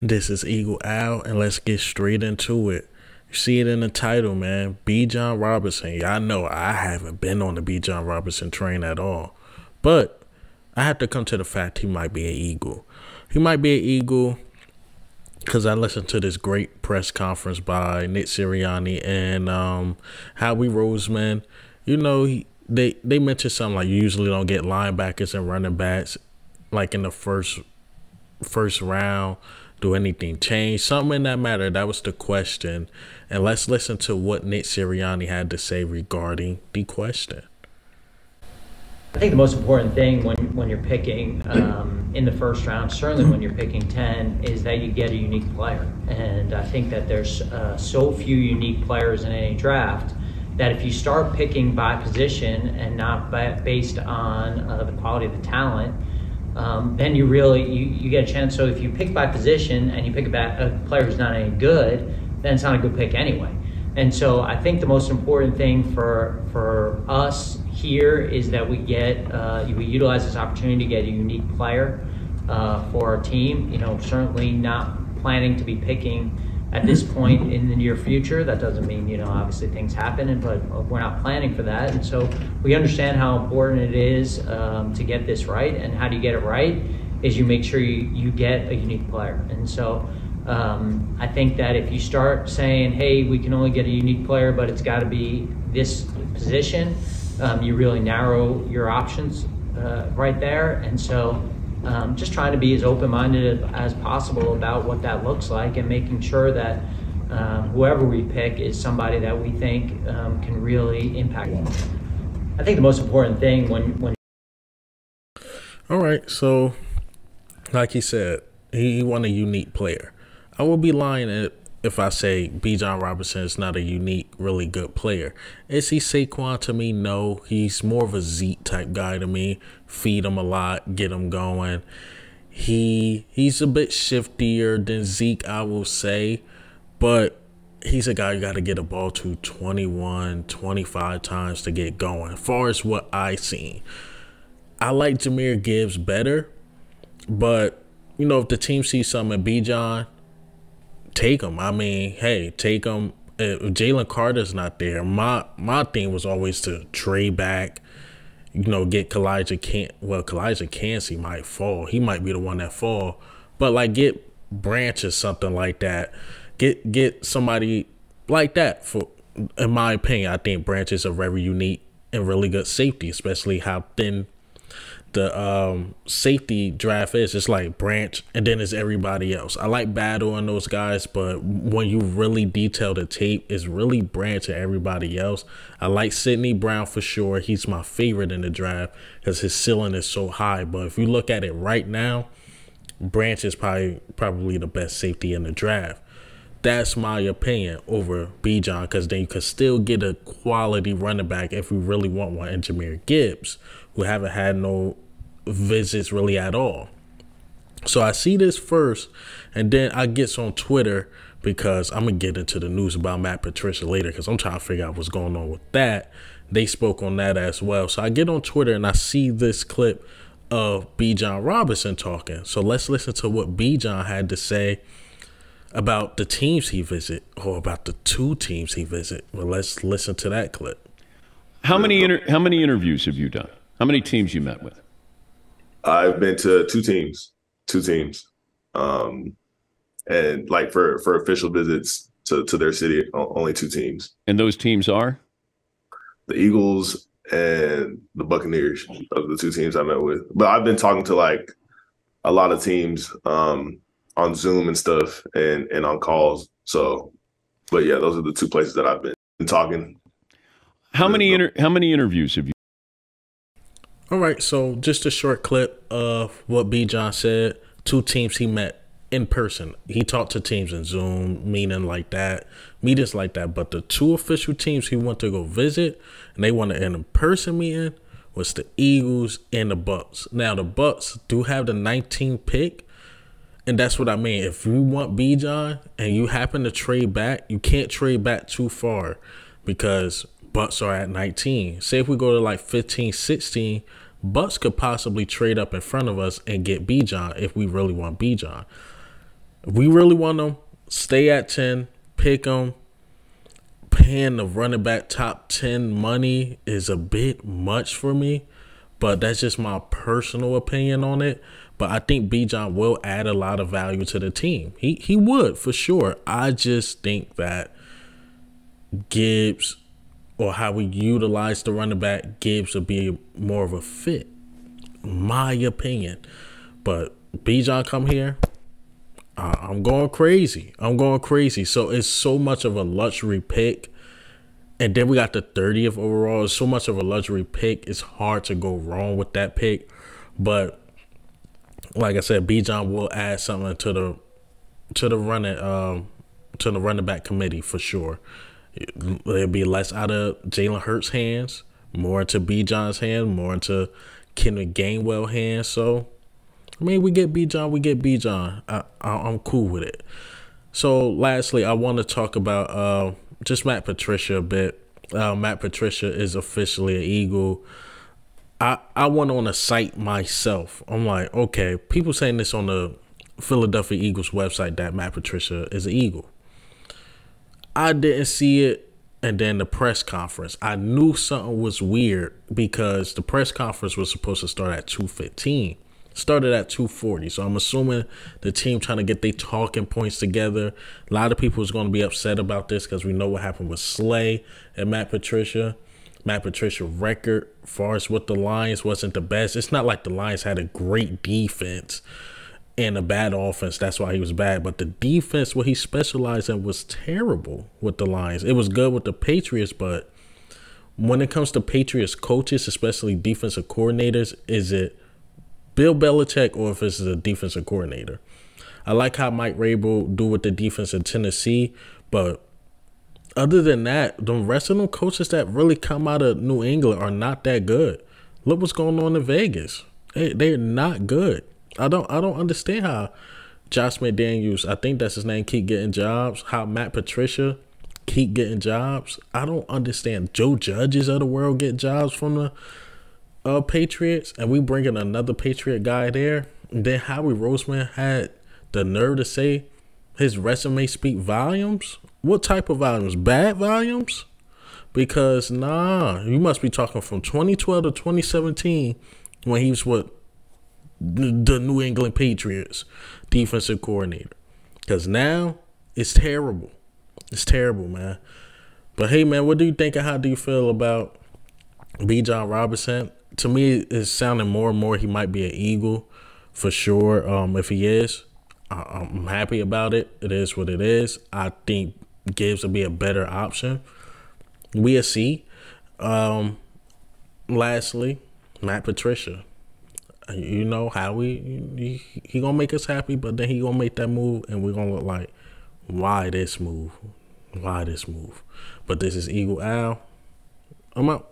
This is Eagle Al, and let's get straight into it. You see it in the title, man. Bijan Robinson. Y'all know I haven't been on the Bijan Robinson train at all. But I have to come to the fact he might be an Eagle. He might be an Eagle because I listened to this great press conference by Nick Sirianni and Howie Roseman. You know, they mentioned something like you usually don't get linebackers and running backs like in the first round. Do anything change? Something in that matter? That was the question. And let's listen to what Nick Sirianni had to say regarding the question. I think the most important thing when you're picking in the first round, certainly when you're picking 10, is that you get a unique player. And I think that there's so few unique players in any draft that if you start picking by position and not based on the quality of the talent, then you really you get a chance. So if you pick by position and you pick a player who's not any good, then it's not a good pick anyway. And so I think the most important thing for us here is that we utilize this opportunity to get a unique player for our team. You know, certainly not planning to be picking at this point in the near future. That doesn't mean, you know, obviously things happen, but we're not planning for that. And so we understand how important it is to get this right. And how do you get it right is you make sure you get a unique player. And so I think that if you start saying, hey, we can only get a unique player, but it's got to be this position, you really narrow your options right there. And so just trying to be as open-minded as possible about what that looks like and making sure that whoever we pick is somebody that we think can really impact. I think the most important thing when All right, so like he said, he won a unique player. I will be lying if I say Bijan Robinson is not a unique, really good player. Is he Saquon to me? No. He's more of a Zeke type guy to me. Feed him a lot, get him going. He's a bit shiftier than Zeke, I will say. But he's a guy you got to get a ball to 21, 25 times to get going. As far as what I seen. I like Jahmyr Gibbs better. But, you know, if the team sees something in Bijan, take him. I mean, hey, take him. If Jalen Carter's not there, my thing was always to trade back, you know, get Kalijah Cansey might fall. He might be the one that fall. But, like, get Branch or something like that. Get somebody like that. In my opinion, I think Branch is a very unique and really good safety, especially how thin the safety draft is. It's like Branch and then it's everybody else. I like Battle on those guys, but when you really detail the tape, it's really Branch and everybody else. I like Sidney Brown for sure. He's my favorite in the draft because his ceiling is so high. But if you look at it right now, Branch is probably the best safety in the draft. That's my opinion over Bijan, because then you could still get a quality running back if we really want one, and Jahmyr Gibbs, who haven't had no visits really at all. So I see this first, and then I get on Twitter because I'm going to get into the news about Matt Patricia later because I'm trying to figure out what's going on with that. They spoke on that as well. So I get on Twitter and I see this clip of Bijan Robinson talking. So let's listen to what Bijan had to say about the teams he visit, or about the two teams he visit. Well, let's listen to that clip. How many interviews have you done? How many teams you met with? I've been to two teams, and like for official visits to their city, only two teams. And those teams are the Eagles and the Buccaneers. Those are the two teams I met with. But I've been talking to like a lot of teams on Zoom and stuff, and on calls. So, but yeah, those are the two places that I've been talking. How many interviews have you? All right, so just a short clip of what Bijan said. Two teams he met in person. He talked to teams in Zoom, meetings like that. But the two official teams he went to go visit, and they wanted an in-person meeting, was the Eagles and the Bucks. Now, the Bucks do have the 19th pick. And that's what I mean. If you want Bijan and you happen to trade back, you can't trade back too far because Bucks are at 19. Say if we go to like 15, 16, Bucks could possibly trade up in front of us and get Bijan if we really want Bijan. If we really want them, stay at 10, pick them. Paying the running back top 10 money is a bit much for me, but that's just my personal opinion on it. But I think Bijan will add a lot of value to the team. He would, for sure. I just think that Gibbs, or how we utilize the running back, Gibbs would be more of a fit, my opinion. But Bijan come here, I'm going crazy. So it's so much of a luxury pick. And then we got the 30th overall. It's so much of a luxury pick. It's hard to go wrong with that pick. But like I said, Bijan will add something to the running back committee for sure. It'll be less out of Jalen Hurts' hands, more into Bijan's hands, more into Kenneth Gainwell's hands. So I mean, we get Bijan. I'm cool with it. So, lastly, I want to talk about just Matt Patricia a bit. Matt Patricia is officially an Eagle. I went on a site myself. I'm like, okay, people saying this on the Philadelphia Eagles website that Matt Patricia is an Eagle. I didn't see it. And then the press conference, I knew something was weird because the press conference was supposed to start at 2:15. Started at 2:40, so I'm assuming the team trying to get their talking points together. A lot of people is going to be upset about this because we know what happened with Slay and Matt Patricia. Matt Patricia record as far as with the Lions wasn't the best. It's not like the Lions had a great defense and a bad offense. That's why he was bad. But the defense, what he specialized in, was terrible with the Lions. It was good with the Patriots, but when it comes to Patriots coaches, especially defensive coordinators, is it Bill Belichick or if it's a defensive coordinator? I like how Mike Rabel do with the defense in Tennessee, but other than that, the rest of them coaches that really come out of New England are not that good. Look what's going on in Vegas. They're not good. I don't understand how Josh McDaniels, I think that's his name, keep getting jobs. How Matt Patricia keep getting jobs. I don't understand. Joe Judges of the world get jobs from the Patriots, and we bring in another Patriot guy there. And then Howie Roseman had the nerve to say his resume speak volumes. What type of volumes? Bad volumes? Because nah, you must be talking from 2012 to 2017 when he was with the New England Patriots defensive coordinator. Because now it's terrible. It's terrible, man. But hey, man, what do you think and how do you feel about Bijan Robinson? To me, it's sounding more and more he might be an Eagle for sure. If he is, I'm happy about it. It is what it is. I think Gibbs will be a better option. We'll see. Lastly, Matt Patricia. You know how he gonna make us happy, but then he gonna make that move, and we're gonna look like, why this move? Why this move? But this is Eagle Al. I'm out.